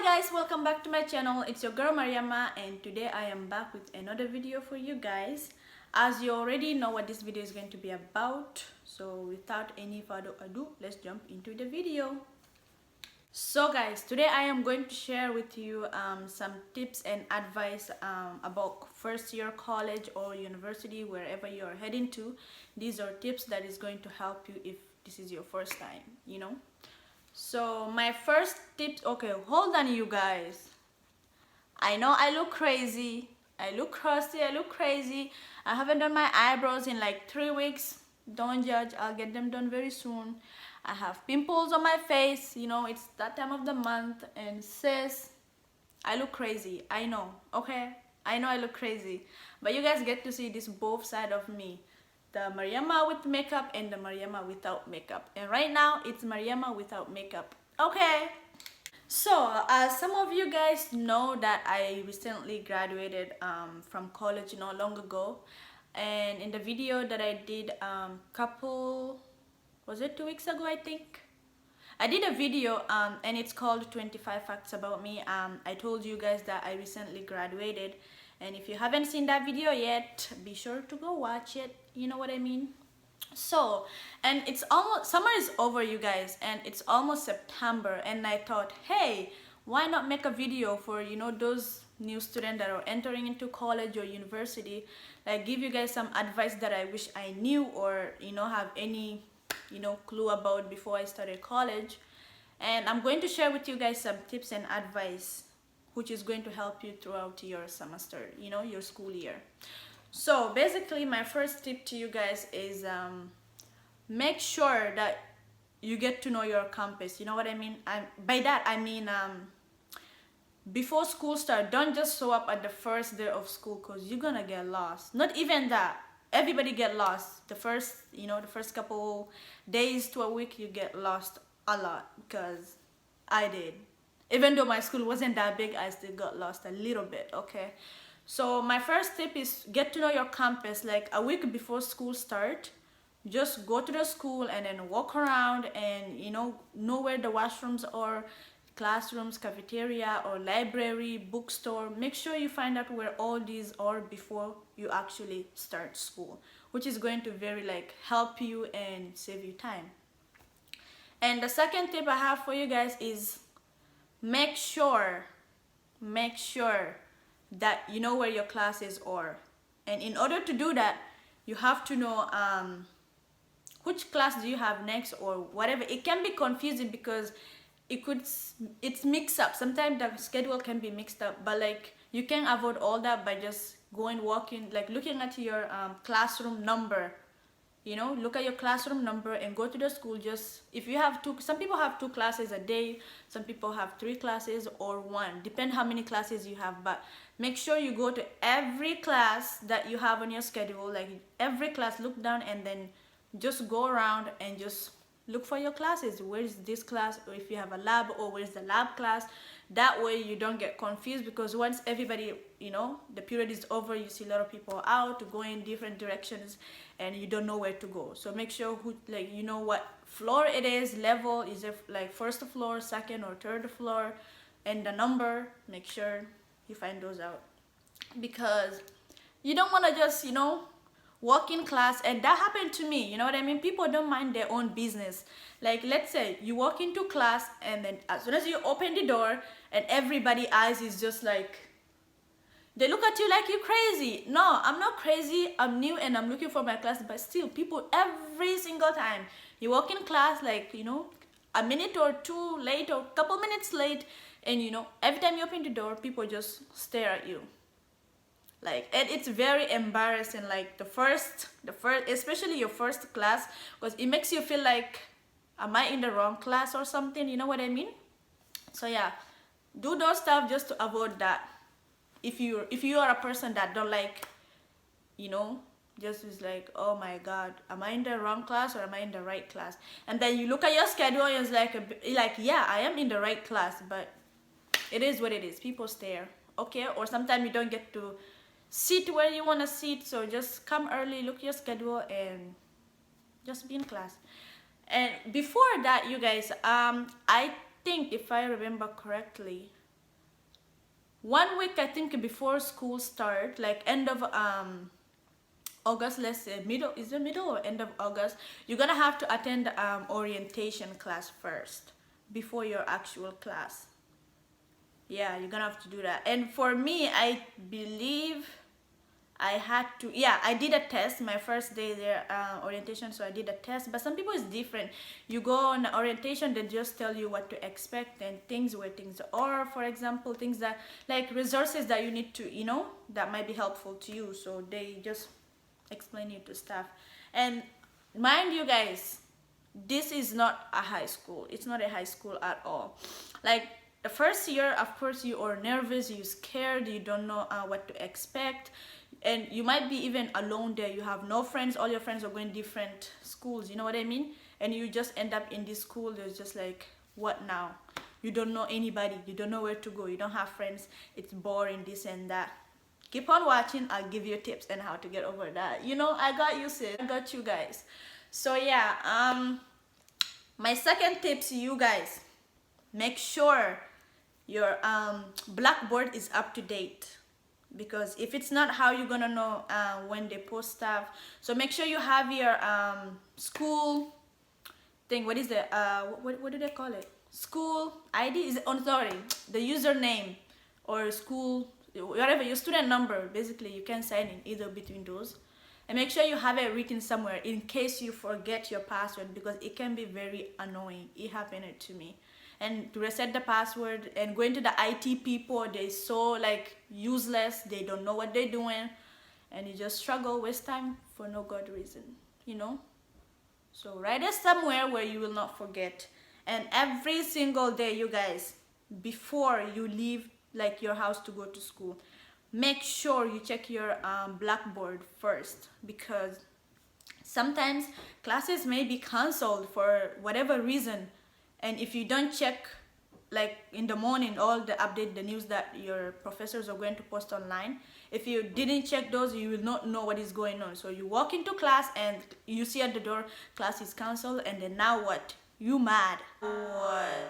Hi guys, welcome back to my channel. It's your girl Mariama, and today I am back with another video for you guys. As you already know what this video is going to be about, so without any further ado, let's jump into the video. So guys, today I am going to share with you some tips and advice about first year college or university, wherever you are heading to. These are tips that is going to help you if this is your first time, So my first tip, okay, hold on you guys. I know I look crazy. I look crusty, I look crazy. I haven't done my eyebrows in like 3 weeks. Don't judge, I'll get them done very soon. I have pimples on my face, it's that time of the month, and sis, I look crazy. I know, okay? I know I look crazy. But you guys get to see this both side of me. The Mariama with makeup and the Mariama without makeup. And right now, it's Mariama without makeup. Okay? So, some of you guys know that I recently graduated from college not long ago. And in the video that I did was it 2 weeks ago, I think? I did a video and it's called 25 Facts About Me. I told you guys that I recently graduated, and if you haven't seen that video yet, be sure to go watch it. You know what I mean? So, and it's almost, summer is over you guys, and it's almost September, and I thought, hey, why not make a video for those new students that are entering into college or university, like give you guys some advice that I wish I knew, or have any clue about before I started college. And I'm going to share with you guys some tips and advice which is going to help you throughout your semester, your school year. So basically, my first tip to you guys is make sure that you get to know your campus. You know what I mean? By that I mean before school start, don't just show up at the first day of school, because you're gonna get lost. Not even that, everybody get lost the first couple days to a week. You get lost a lot, because I did. Even though my school wasn't that big, I still got lost a little bit. Okay, so my first tip is get to know your campus. Like a week before school start, just go to the school and then walk around and know where the washrooms are, classrooms, cafeteria, or library, bookstore. Make sure you find out where all these are before you actually start school, which is going to very help you and save you time. And the second tip I have for you guys is make sure that you know where your classes are. And in order to do that, you have to know which class do you have next or whatever. It can be confusing because it's mixed up. Sometimes the schedule can be mixed up, but you can avoid all that by just walking, looking at your classroom number. Look at your classroom number and go to the school. Just if you have some people have 2 classes a day, some people have 3 classes or 1, depend how many classes you have. But make sure you go to every class that you have on your schedule. Every class, look down and then just go around and just look for your classes. Where's this class? Or if you have a lab, or where's the lab class? That way you don't get confused, because once everybody, the period is over, you see a lot of people out going different directions and you don't know where to go. So make sure what floor it is, level, is it first floor, second or third floor, and the number. Make sure you find those out, because you don't want to just walk in class. And that happened to me, you know what I mean? People don't mind their own business. Let's say you walk into class, and then as soon as you open the door, and everybody's eyes is just they look at you like you're crazy. No, I'm not crazy. I'm new and I'm looking for my class. But still, people, every single time you walk in class, a minute or 2 late or a couple minutes late, and every time you open the door, people just stare at you. And it's very embarrassing. The first, especially your first class, because it makes you feel am I in the wrong class or something? You know what I mean? So yeah, do those stuff just to avoid that. If you are a person that don't just is oh my god, am I in the wrong class or am I in the right class? And then you look at your schedule and it's yeah, I am in the right class, but it is what it is. People stare, okay? Or sometimes you don't get to sit where you want to sit, so just come early, look at your schedule, and just be in class. And before that, you guys, I think if I remember correctly, 1 week, I think, before school start, like end of August, let's say middle, is it middle or end of August, you're gonna have to attend orientation class first before your actual class. Yeah, you're gonna have to do that. And for me, I believe I had to, yeah, I did a test my first day there, orientation, so I did a test. But some people is different. You go on orientation, they just tell you what to expect and things, where things are, for example, things that, like resources that you need to, that might be helpful to you. So they just explain you to stuff. And mind you guys, this is not a high school. It's not a high school at all. Like the first year, of course, you are nervous, you're scared, you don't know what to expect, and you might be even alone there. You have no friends, all your friends are going different schools, you know what I mean? And you just end up in this school, there's just like, what now? You don't know anybody, you don't know where to go, you don't have friends, it's boring, this and that. Keep on watching, I'll give you tips on how to get over that. I got you, sis. I got you guys. So yeah, my second tip to you guys, make sure your Blackboard is up to date, because if it's not, how you gonna know when they post stuff? So make sure you have your school thing. What is it? What do they call it? School ID is it? Oh, sorry, the username or school, whatever, your student number. Basically, you can sign in either between those, and make sure you have it written somewhere in case you forget your password, because it can be very annoying. It happened to me. And to reset the password and going to the IT people, they're so like useless, they don't know what they're doing, and you just struggle, waste time for no good reason, So write it somewhere where you will not forget. And every single day, you guys, before you leave like your house to go to school, make sure you check your Blackboard first, because sometimes classes may be canceled for whatever reason. And if you don't check, like in the morning, all the update, the news that your professors are going to post online, if you didn't check those, you will not know what is going on. So you walk into class and you see at the door, class is canceled, and then now what? You mad. What?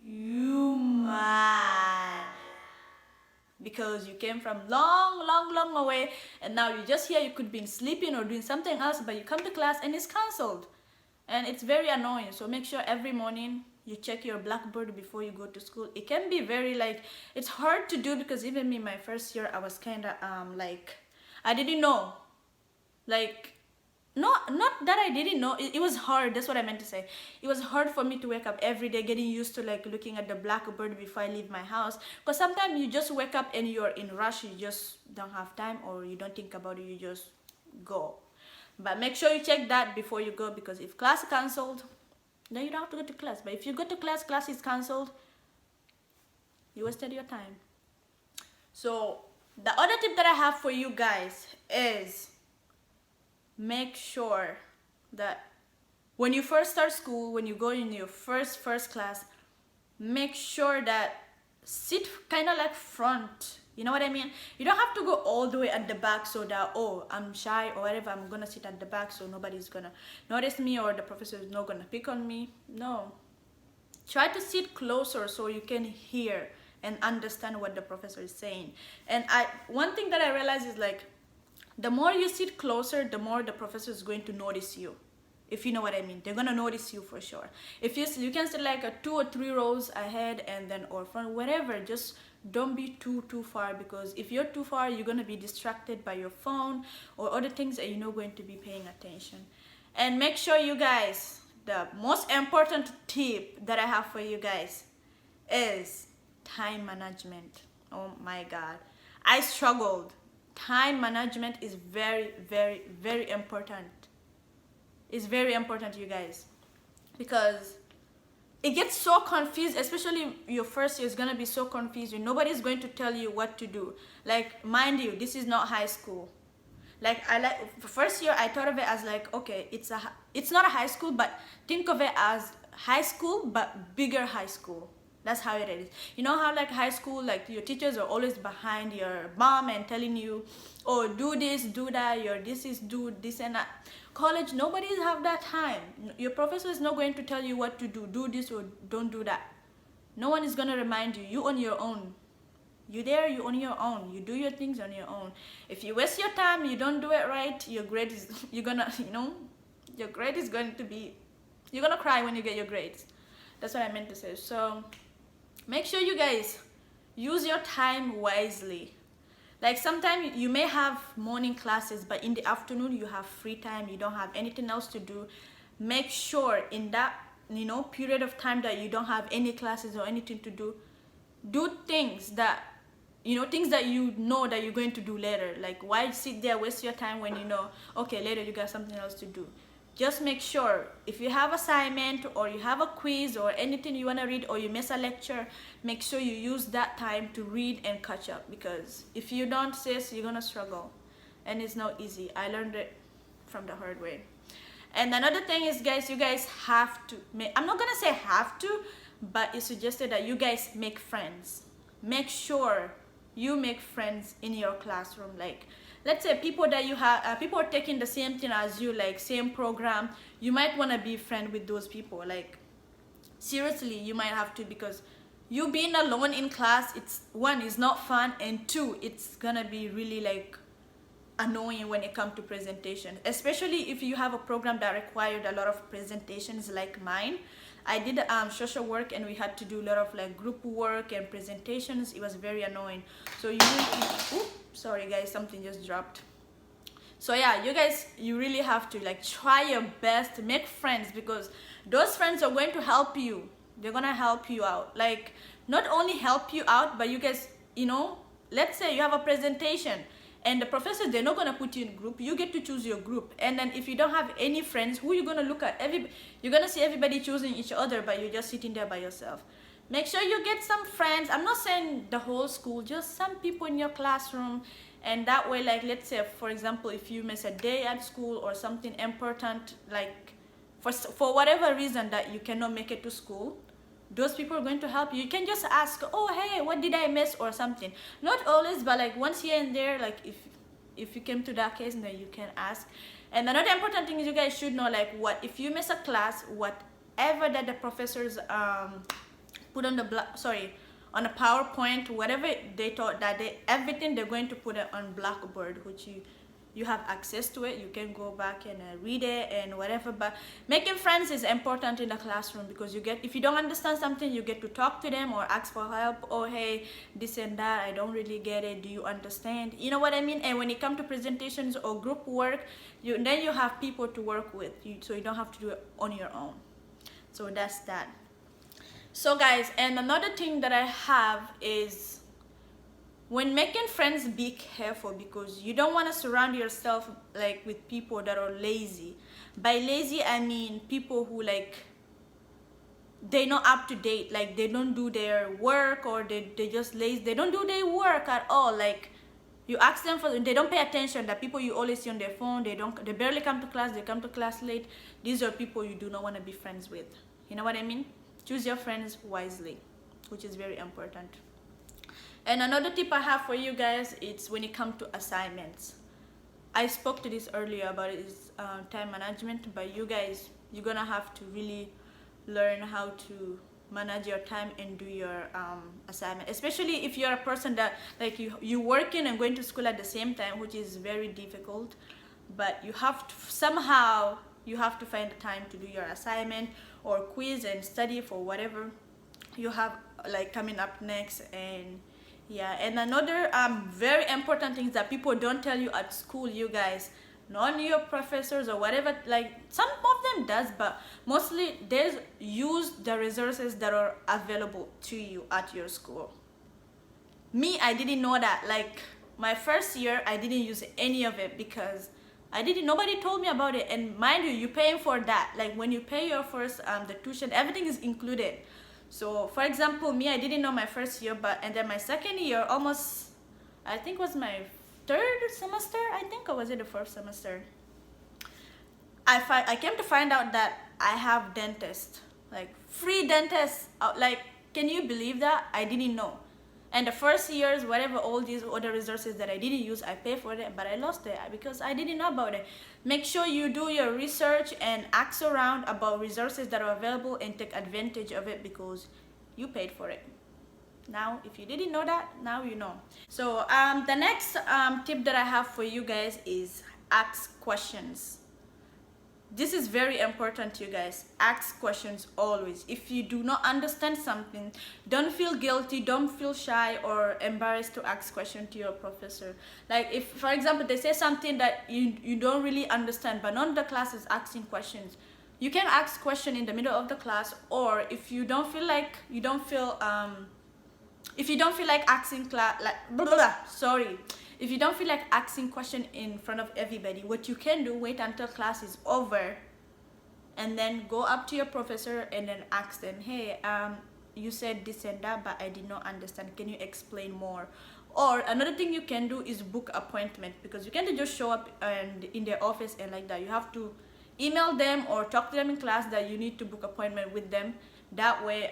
You mad. Because you came from long away, and now you're just here. You could be sleeping or doing something else, but you come to class and it's canceled. And it's very annoying. So make sure every morning you check your Blackboard before you go to school. It can be very it's hard to do, because even me, my first year, I was kind of I didn't know, not that I didn't know, it was hard. That's what I meant to say. It was hard for me to wake up every day, getting used to looking at the Blackboard before I leave my house, because sometimes you just wake up and you're in rush, you just don't have time, or you don't think about it, you just go. But make sure you check that before you go, because if class is cancelled, then you don't have to go to class. But if you go to class, class is cancelled, you wasted your time. So the other tip that I have for you guys is, make sure that when you first start school, when you go in your first class, make sure that sit kind of like front. You know what I mean? You don't have to go all the way at the back, so that, oh, I'm shy or whatever, I'm gonna sit at the back so nobody's gonna notice me, or the professor is not gonna pick on me. No. Try to sit closer so you can hear and understand what the professor is saying. And one thing that I realized is, the more you sit closer, the more the professor is going to notice you. If you know what I mean, they're gonna notice you for sure. If you can sit like 2 or 3 rows ahead, and then or front, whatever, just don't be too far, because if you're too far, you're gonna be distracted by your phone or other things, and you're not going to be paying attention. And make sure, you guys, the most important tip that I have for you guys is time management. Oh my God, I struggled. Time management is very important. It's very important, you guys, because it gets so confused, especially your first year is gonna be so confusing. Nobody's going to tell you what to do. Mind you, this is not high school. First year, I thought of it as okay, it's not a high school, but think of it as high school, but bigger high school. That's how it is. You know how high school, your teachers are always behind your bum and telling you, oh, do this, do that, do this and that. College, nobody have that time. Your professor is not going to tell you what to do this or don't do that. No one is going to remind you. You on your own. You there, you on your own. You do your things on your own. If you waste your time, you don't do it right, your grade is you're gonna, your grade is going to be, you're gonna cry when you get your grades. That's what I meant to say. So make sure you guys use your time wisely. Like sometimes you may have morning classes, but in the afternoon you have free time, you don't have anything else to do. Make sure in that period of time that you don't have any classes or anything to do, do things that things that you know that you're going to do later. Like, why sit there waste your time when okay, later you got something else to do. Just make sure if you have assignment or you have a quiz or anything you want to read, or you miss a lecture, make sure you use that time to read and catch up, because if you don't, sis, you're gonna struggle, and it's not easy. I learned it from the hard way. And another thing is, guys, you guys have to I'm not gonna say have to, but it's suggested that you guys make friends. Make sure you make friends in your classroom. Like, let's say people that you have, people are taking the same thing as you, like same program. You might want to be friend with those people. Like, seriously, you might have to, because you being alone in class, it's one, is not fun, and two, it's gonna be really like annoying when it comes to presentation, especially if you have a program that required a lot of presentations like mine. I did social work, and we had to do a lot of like group work and presentations. It was very annoying. So you really, sorry guys, something just dropped. So yeah, you guys, you really have to like try your best to make friends, because those friends are going to help you. They're gonna help you out. Like, not only help you out, but you guys, let's say you have a presentation and the professor, they're not gonna put you in a group. You get to choose your group. And then if you don't have any friends, who you gonna look at? You're gonna see everybody choosing each other, but you're just sitting there by yourself. Make sure you get some friends. I'm not saying the whole school, just some people in your classroom. And that way, like, let's say for example, if you miss a day at school or something important, like for whatever reason that you cannot make it to school, those people are going to help you. You can just ask, oh hey, what did I miss, or something. Not always, but like once here and there, like if you came to that case, then you can ask. And another important thing is, you guys should know, like, what if you miss a class, whatever that the professors put on on a PowerPoint, whatever they taught that day, everything they're going to put it on Blackboard, which you have access to it. You can go back and read it and whatever. But making friends is important in the classroom, because if you don't understand something, you get to talk to them or ask for help. Oh hey, this and that, I don't really get it, do you understand? You know what I mean? And when it comes to presentations or group work, then you have people to work with, so you don't have to do it on your own. So that's that. So guys, and another thing that I have is, when making friends, be careful, because you don't want to surround yourself like with people that are lazy. By lazy, I mean people who, like, they're not up to date, like they don't do their work, or they just lazy, they don't do their work at all. Like, you ask them they don't pay attention. The people you always see on their phone, they barely come to class, they come to class late. These are people you do not want to be friends with. You know what I mean? Choose your friends wisely, which is very important. And another tip I have for you guys, it's when it comes to assignments. I spoke to this earlier about it, is time management, but you guys, you're gonna have to really learn how to manage your time and do your assignment, especially if you're a person that, like, you working and going to school at the same time, which is very difficult. But you have to somehow, you have to find the time to do your assignment or quiz and study for whatever you have like coming up next. And yeah, and another very important thing that people don't tell you at school, you guys, none of your professors or whatever, like some of them does, but mostly there's use the resources that are available to you at your school. Me, I didn't know that. Like, my first year, I didn't use any of it, because nobody told me about it. And mind you, you're paying for that. Like, when you pay your first the tuition, everything is included. So for example, me, I didn't know my first year, and then my second year, almost, I think was my third semester, I think, or was it the first semester, I came to find out that I have dentist, like free dentist. Like, can you believe that? I didn't know. And the first years, whatever, all these other resources that I didn't use, I paid for it, but I lost it because I didn't know about it. Make sure you do your research and ask around about resources that are available and take advantage of it, because you paid for it. Now if you didn't know that, now you know. So the next tip that I have for you guys is ask questions. This is very important, you guys. Ask questions always. If you do not understand something, don't feel guilty, don't feel shy or embarrassed to ask questions to your professor. Like if, for example, they say something that you don't really understand, but none of the class is asking questions, you can ask question in the middle of the class. Or if you don't feel like if you don't feel like asking if you don't feel like asking question in front of everybody, what you can do, wait until class is over and then go up to your professor and then ask them, hey, you said this and that, but I did not understand, can you explain more? Or another thing you can do is book appointment, because you can't just show up and in their office and like that. You have to email them or talk to them in class that you need to book appointment with them. That way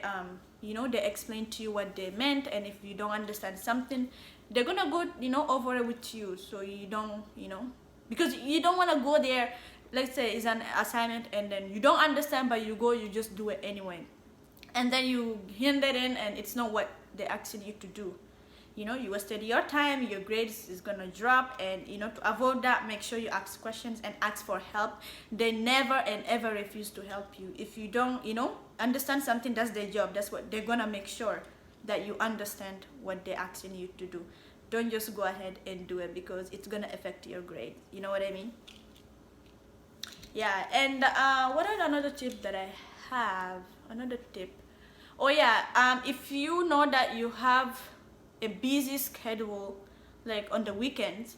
you know, they explain to you what they meant, and if you don't understand something, they're gonna go, you know, over it with you, so you don't, you know, because you don't want to go there, let's say it's an assignment and then you don't understand, but you go, you just do it anyway, and then you hand it in and it's not what they asking you to do. You know, you wasted your time, your grades is gonna drop. And you know, to avoid that, make sure you ask questions and ask for help. They never and ever refuse to help you. If you don't, you know, understand something, that's their job. That's what they're gonna make sure, that you understand what they're asking you to do. Don't just go ahead and do it, because it's gonna affect your grade. You know what I mean? Yeah. And what are another tip that I have? Another tip. Oh yeah, if you know that you have a busy schedule, like on the weekends,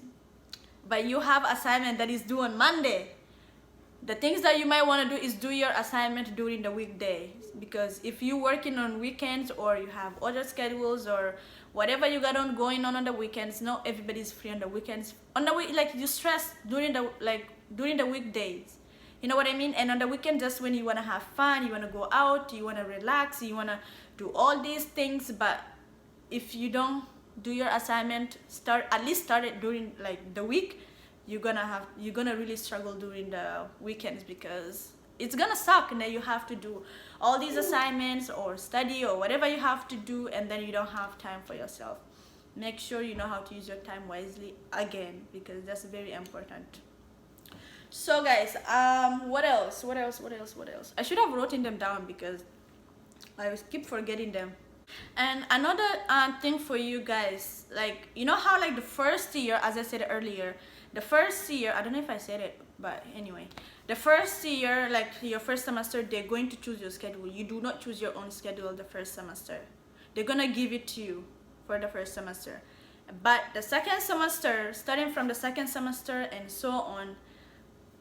but you have assignment that is due on Monday, the things that you might want to do is do your assignment during the weekdays. Because if you're working on weekends, or you have other schedules, or whatever you got on going on the weekends, not everybody's free on the weekends. On the week, like, you stress during the weekdays, you know what I mean? And on the weekend, just when you want to have fun, you want to go out, you want to relax, you want to do all these things. But if you don't do your assignment, at least start it during like the week, you're gonna really struggle during the weekends, because it's gonna suck, and then you have to do all these assignments or study or whatever you have to do, and then you don't have time for yourself. Make sure you know how to use your time wisely again, because that's very important. So guys, what else? I should have written them down, because I keep forgetting them. And another thing for you guys, like, you know how like the first year, as I said earlier, the first year, I don't know if I said it, but anyway, the first year, like your first semester, they're going to choose your schedule. You do not choose your own schedule the first semester. They're gonna give it to you for the first semester. But the second semester, starting from the second semester and so on,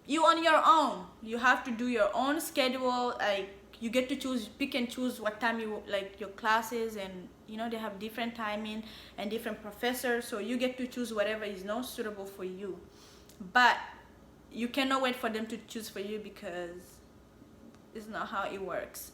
you on your own. You have to do your own schedule. Like, you get to pick and choose what time you like your classes, and you know, they have different timing and different professors, so you get to choose whatever is not suitable for you. But you cannot wait for them to choose for you, because it's not how it works.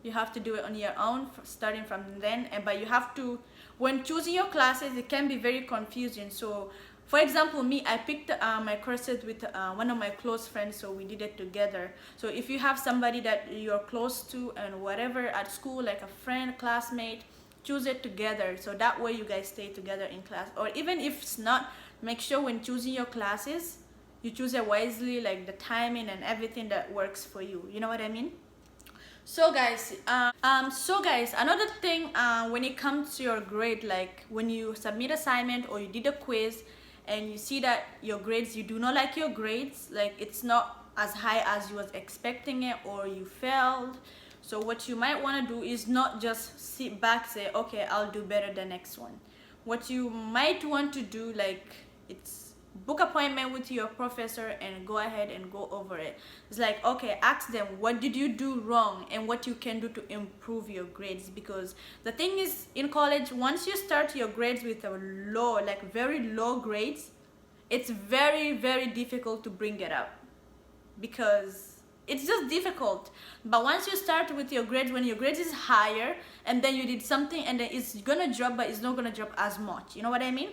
You have to do it on your own, starting from then. But you have to, when choosing your classes, it can be very confusing. So for example, me, I picked my courses with one of my close friends, so we did it together. So if you have somebody that you're close to and whatever at school, like a friend, classmate, choose it together, so that way you guys stay together in class. Or even if it's not, make sure when choosing your classes, you choose it wisely, like the timing and everything that works for you. You know what I mean? So guys, another thing, when it comes to your grade, like when you submit assignment or you did a quiz, and you see that your grades, you do not like your grades, like it's not as high as you was expecting it, or you failed. So what you might want to do is not just sit back, say, okay, I'll do better the next one. What you might want to do, like, it's book appointment with your professor and go ahead and go over it. It's like, okay, ask them, what did you do wrong and what you can do to improve your grades? Because the thing is, in college, once you start your grades with a low, like very low grades, it's very, very difficult to bring it up, because it's just difficult. But once you start with your grades, when your grades is higher, and then you did something, and then it's gonna drop, but it's not gonna drop as much. You know what I mean?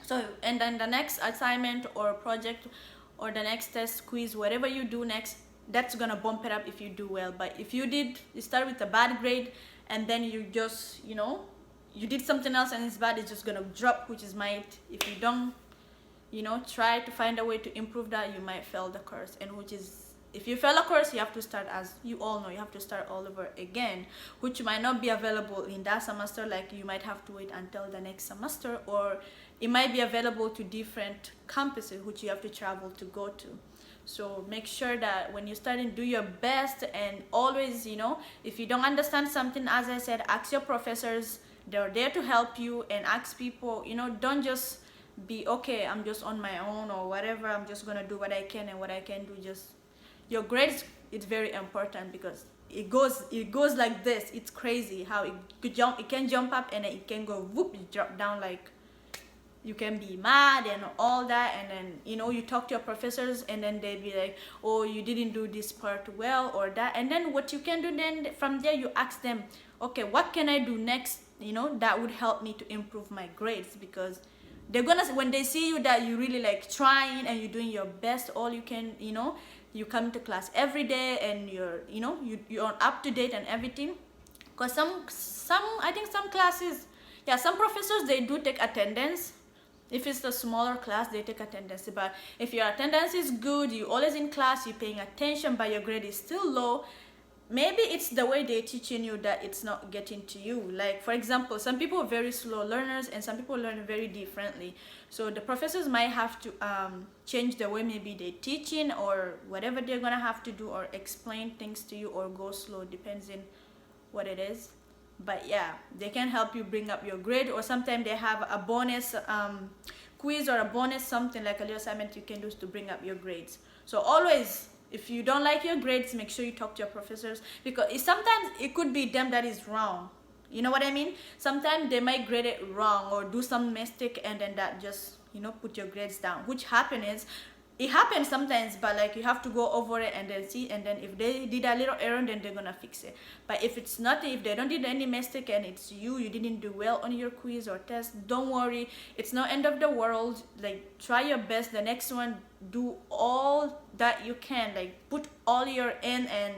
So, and then the next assignment or project or the next test, quiz, whatever you do next, that's gonna bump it up if you do well. But if you start with a bad grade, and then you just, you know, you did something else and it's bad, it's just gonna drop, which is might, if you don't, you know, try to find a way to improve that, you might fail the course. And which is, if you fail a course, you have to start, as you all know, you have to start all over again, which might not be available in that semester. Like you might have to wait until the next semester, or it might be available to different campuses which you have to travel to go to. So make sure that when you're starting, do your best, and always, you know, if you don't understand something, as I said, ask your professors. They're there to help you. And ask people, you know, don't just be, okay, I'm just on my own or whatever, I'm just gonna do what I can, and what I can do. Just your grades, it's very important, because it goes like this. It's crazy how it can jump up and then it can go whoop, it drop down. Like you can be mad and all that, and then, you know, you talk to your professors and then they be like, oh, you didn't do this part well or that. And then what you can do then from there, you ask them, okay, what can I do next, you know, that would help me to improve my grades. Because they're gonna, when they see you that you really like trying and you're doing your best, all you can, you know, you come to class every day and you're, you know, you're up to date and everything. Because some I think some classes, yeah, some professors, they do take attendance. If it's a smaller class, they take attendance. But if your attendance is good, you're always in class, you're paying attention, but your grade is still low, maybe it's the way they're teaching you that it's not getting to you. Like for example, some people are very slow learners and some people learn very differently. So the professors might have to change the way maybe they're teaching, or whatever they're gonna have to do, or explain things to you, or go slow, depends on what it is. But yeah, they can help you bring up your grade, or sometimes they have a bonus quiz or a bonus something, like a little assignment you can do to bring up your grades. So always, if you don't like your grades, make sure you talk to your professors, because sometimes it could be them that is wrong. You know what I mean? Sometimes they might grade it wrong or do some mistake, and then that just, you know, put your grades down. Which it happens sometimes, but like you have to go over it and then see, and then if they did a little error, then they're gonna fix it. But if it's nothing, if they don't did any mistake and it's you didn't do well on your quiz or test, don't worry, it's not end of the world. Like try your best. The next one, do all that you can, like put all your in and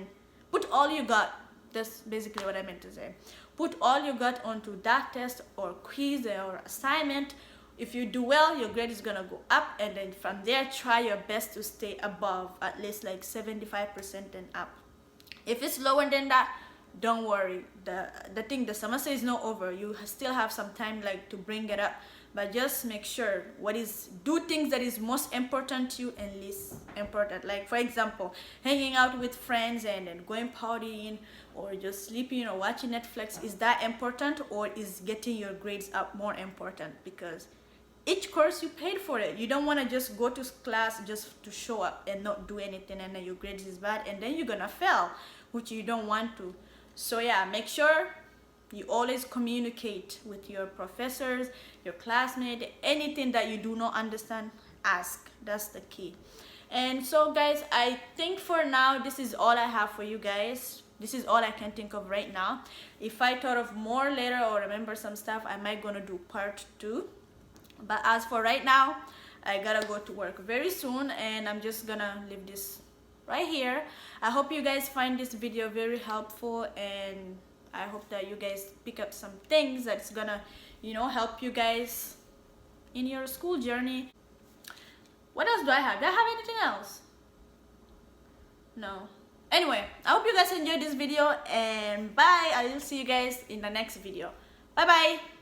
put all you got. That's basically what I meant to say. Put all you got onto that test or quiz or assignment. If you do well, your grade is gonna go up, and then from there, try your best to stay above, at least like 75% and up. If it's lower than that, don't worry. The semester is not over. You still have some time like to bring it up, but just make sure do things that is most important to you and least important. Like for example, hanging out with friends and then going partying, or just sleeping or watching Netflix. Is that important, or is getting your grades up more important? Because each course you paid for it. You don't want to just go to class just to show up and not do anything, and then your grades is bad, and then you're gonna fail, which you don't want to. So yeah, make sure you always communicate with your professors, your classmates. Anything that you do not understand, ask. That's the key. And so guys, I think for now this is all I have for you guys. This is all I can think of right now. If I thought of more later or remember some stuff, I might gonna do part 2. But as for right now, I gotta go to work very soon, and I'm just gonna leave this right here. I hope you guys find this video very helpful, and I hope that you guys pick up some things that's gonna, you know, help you guys in your school journey. What else do I have? Do I have anything else? No. Anyway, I hope you guys enjoyed this video, and bye. I will see you guys in the next video. Bye bye.